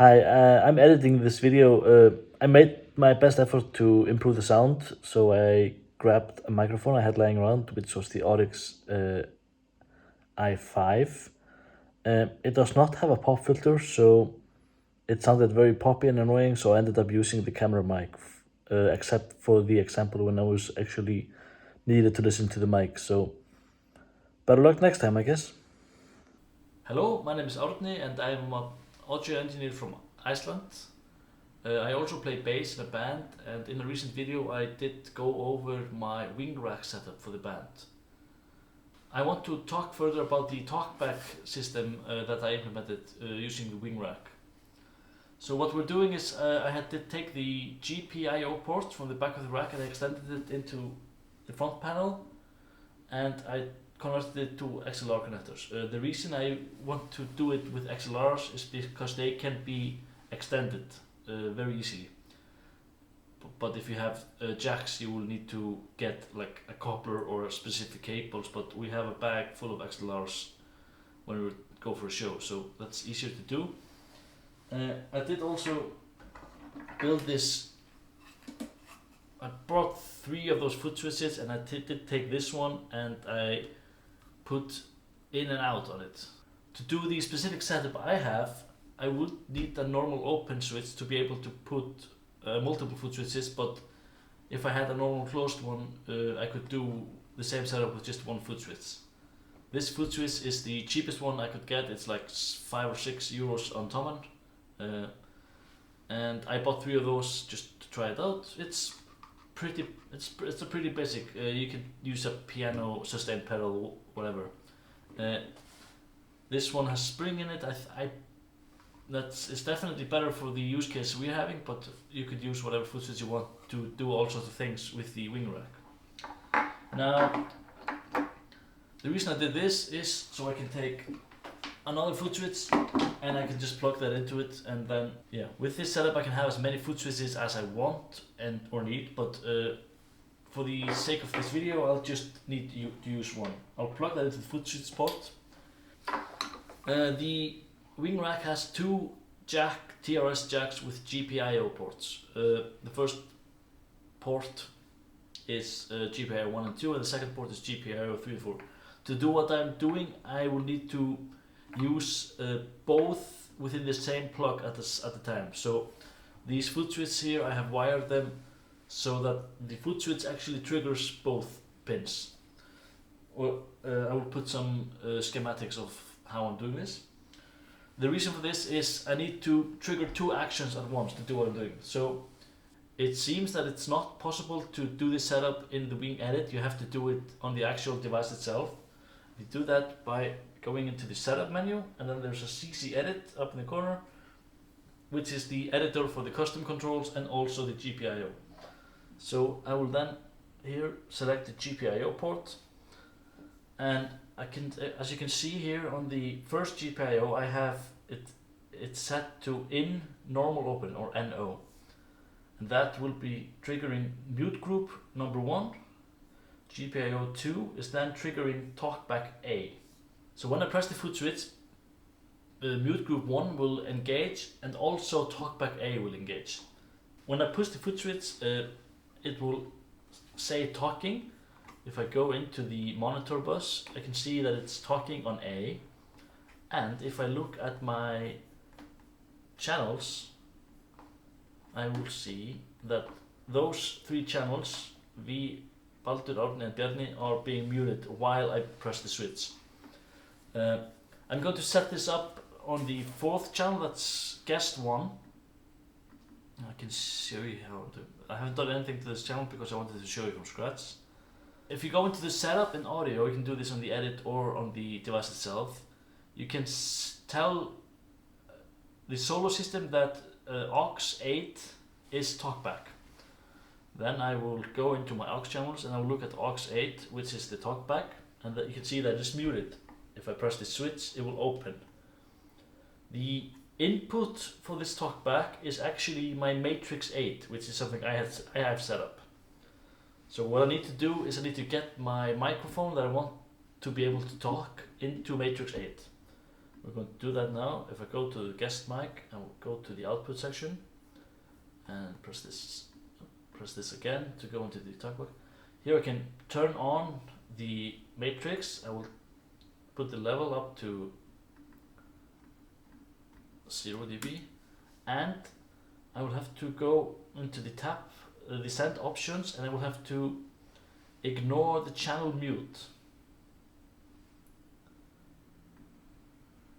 Hi, I'm editing this video. I made my best effort to improve the sound, so I grabbed a microphone I had lying around, which was the Audix i5. It does not have a pop filter, so it sounded very poppy and annoying, so I ended up using the camera mic, except for the example when I was actually needed to listen to the mic, so better luck next time, I guess. Hello, my name is Árni and I'm an audio engineer from Iceland. I also play bass in a band, and in a recent video I did go over my wing rack setup for the band. I want to talk further about the talkback system that I implemented using the wing rack. So what we're doing is I had to take the GPIO port from the back of the rack and I extended it into the front panel, and I converted it to XLR connectors. The reason I want to do it with XLRs is because they can be extended very easily. But if you have jacks, you will need to get like a coupler or specific cables, but we have a bag full of XLRs when we go for a show, so that's easier to do. I did also build this. I brought 3 of those footswitches, and I did take this one and I put in and out on it. To do the specific setup I have, I would need a normal open switch to be able to put multiple footswitches, but if I had a normal closed one, I could do the same setup with just one footswitch. This footswitch is the cheapest one I could get. It's like 5 or 6 euros on Toman, and I bought 3 of those just to try it out. It's a pretty basic. You can use a piano sustain pedal, whatever. This one has spring in it. It's definitely better for the use case we're having, but you could use whatever footswitch you want to do all sorts of things with the wing rack. Now, the reason I did this is so I can take another footswitch and I can just plug that into it, and then with this setup I can have as many footswitches as I want or need, but for the sake of this video I'll just need to use one. I'll plug that into the footswitch port. The wing rack has 2 TRS jacks with GPIO ports. The first port is GPIO 1 and 2, and the second port is GPIO 3 and 4. To do what I'm doing, I will need to use both within the same plug at the time. So these footswitches here, I have wired them so that the footswitch actually triggers both pins. Well, I will put some schematics of how I'm doing this. The reason for this is I need to trigger 2 actions at once to do what I'm doing. So it seems that it's not possible to do this setup in the wing edit. You have to do it on the actual device itself. You do that by going into the setup menu, and then there's a CC edit up in the corner, which is the editor for the custom controls and also the GPIO. So I will then here select the GPIO port, and I can, as you can see here on the first GPIO, I have it's set to in normal open, or NO, and that will be triggering mute group number 1. GPIO 2 is then triggering talkback A. So when I press the foot switch, the mute group 1 will engage, and also talkback A will engage. When I push the foot switch, it will say talking. If I go into the monitor bus, I can see that it's talking on A, and if I look at my channels, I will see that those 3 channels, V, Baldur, Árni and Bjarni, are being muted while I press the switch. I'm going to set this up on the 4th channel, that's guest 1. I can show you how to. I haven't done anything to this channel because I wanted to show you from scratch. If you go into the setup in audio, you can do this on the edit or on the device itself. You can tell the solo system that aux 8 is talkback. Then I will go into my aux channels and I will look at aux 8, which is the talkback, and that you can see that it's muted. If I press the switch, it will open. The input for this talkback is actually my matrix 8, which is something I have set up. So what I need to do is I need to get my microphone that I want to be able to talk into matrix 8. We're going to do that now. If I go to the guest mic, I will go to the output section and press this again to go into the talkback. Here I can turn on the matrix. I will put the level up to 0 dB, and I will have to go into the tab, the send options, and I will have to ignore the channel mute.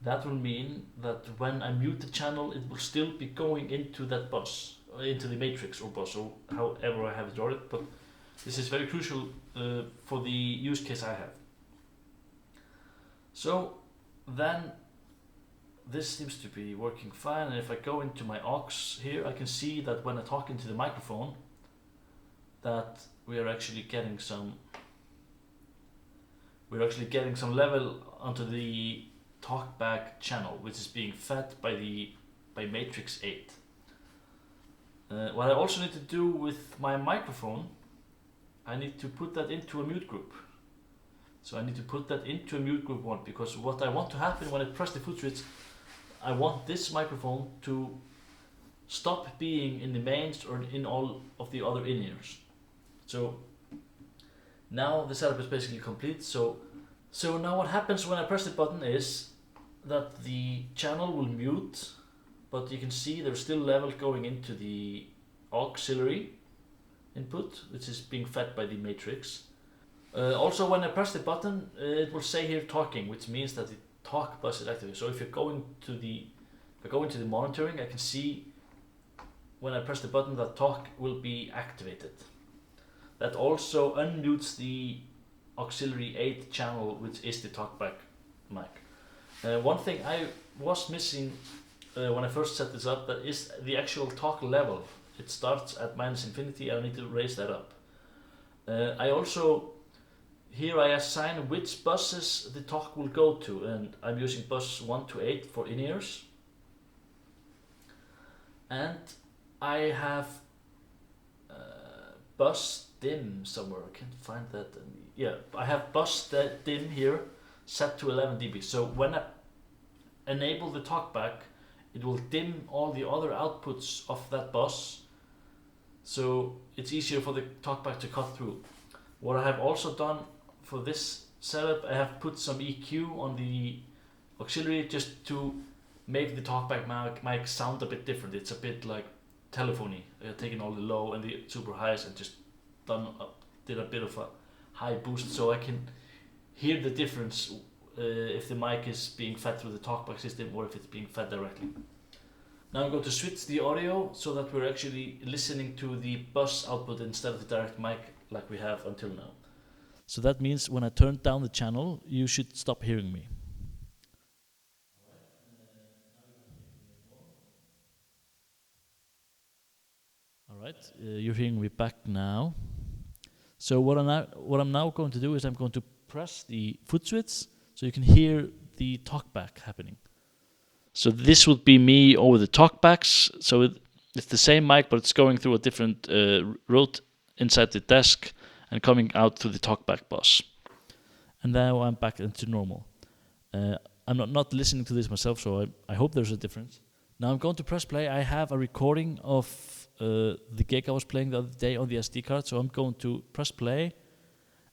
That will mean that when I mute the channel, it will still be going into that bus, into the matrix or bus, or however I have it ordered, but this is very crucial for the use case I have. So then this seems to be working fine, and if I go into my aux here, I can see that when I talk into the microphone, that we are actually getting some level onto the talkback channel, which is being fed by matrix 8. What I also need to do with my microphone, I need to put that into a mute group. So I need to put that into a mute group 1, because what I want to happen when I press the foot switch, I want this microphone to stop being in the mains or in all of the other in-ears. So now the setup is basically complete. So now what happens when I press the button is that the channel will mute, but you can see there's still level going into the auxiliary input, which is being fed by the matrix. Also, when I press the button, it will say here talking, which means that the talk bus is activated. So if I go into the monitoring, I can see when I press the button that talk will be activated. That also unmutes the auxiliary 8 channel, which is the talkback mic. One thing I was missing when I first set this up, that is the actual talk level. It starts at -infinity. I need to raise that up. Here I assign which buses the talk will go to, and I'm using bus 1 to 8 for in-ears. And I have bus dim somewhere. I can't find that. Yeah, I have bus dim here set to 11 dB. So when I enable the talkback, it will dim all the other outputs of that bus, so it's easier for the talkback to cut through. What I have also done for this setup, I have put some EQ on the auxiliary just to make the talkback mic sound a bit different. It's a bit like telephony. I have taken all the low and the super highs and just did a bit of a high boost, so I can hear the difference if the mic is being fed through the talkback system or if it's being fed directly. Now I'm going to switch the audio so that we're actually listening to the bus output instead of the direct mic like we have until now. So that means when I turn down the channel, you should stop hearing me. Alright, you're hearing me back now. So what I'm now going to do is I'm going to press the foot switch so you can hear the talkback happening. So this would be me over the talkbacks. So it's the same mic, but it's going through a different route inside the desk and coming out through the talkback bus. And now I'm back into normal. I'm not listening to this myself, so I hope there's a difference. Now I'm going to press play. I have a recording of the gig I was playing the other day on the SD card, so I'm going to press play,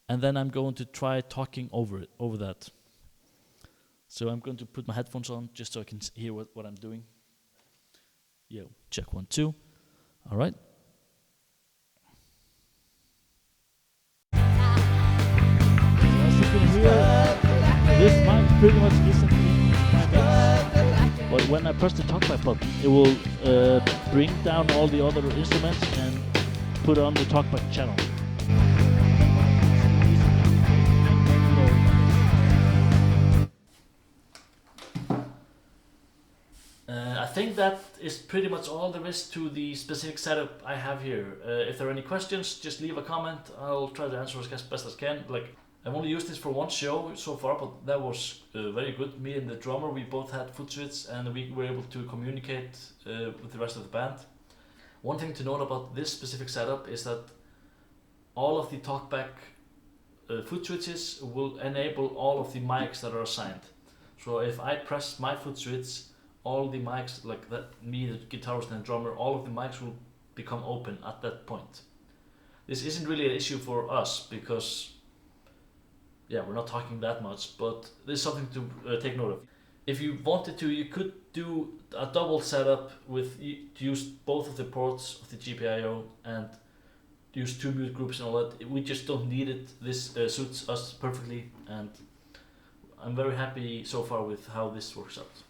and then I'm going to try talking over that. So I'm going to put my headphones on just so I can hear what I'm doing. Yo, check 1, 2. All right. As you can hear, this mic pretty much isn't in my mix. But when I press the talkback button, it will bring down all the other instruments and put on the talkback channel. I think that is pretty much all there is to the specific setup I have here. If there are any questions, just leave a comment. I'll try to answer as best as I can. I've only used this for one show so far, but that was very good. Me and the drummer, we both had foot switch, and we were able to communicate with the rest of the band. One thing to note about this specific setup is that all of the talkback foot switches will enable all of the mics that are assigned. So if I press my foot switch, all the mics, like that, me, the guitarist and drummer, all of the mics will become open at that point. This isn't really an issue for us because, yeah, we're not talking that much, but this is something to take note of. If you wanted to, you could do a double setup with to use both of the ports of the GPIO and use two mute groups and all that. We just don't need it. This suits us perfectly, and I'm very happy so far with how this works out.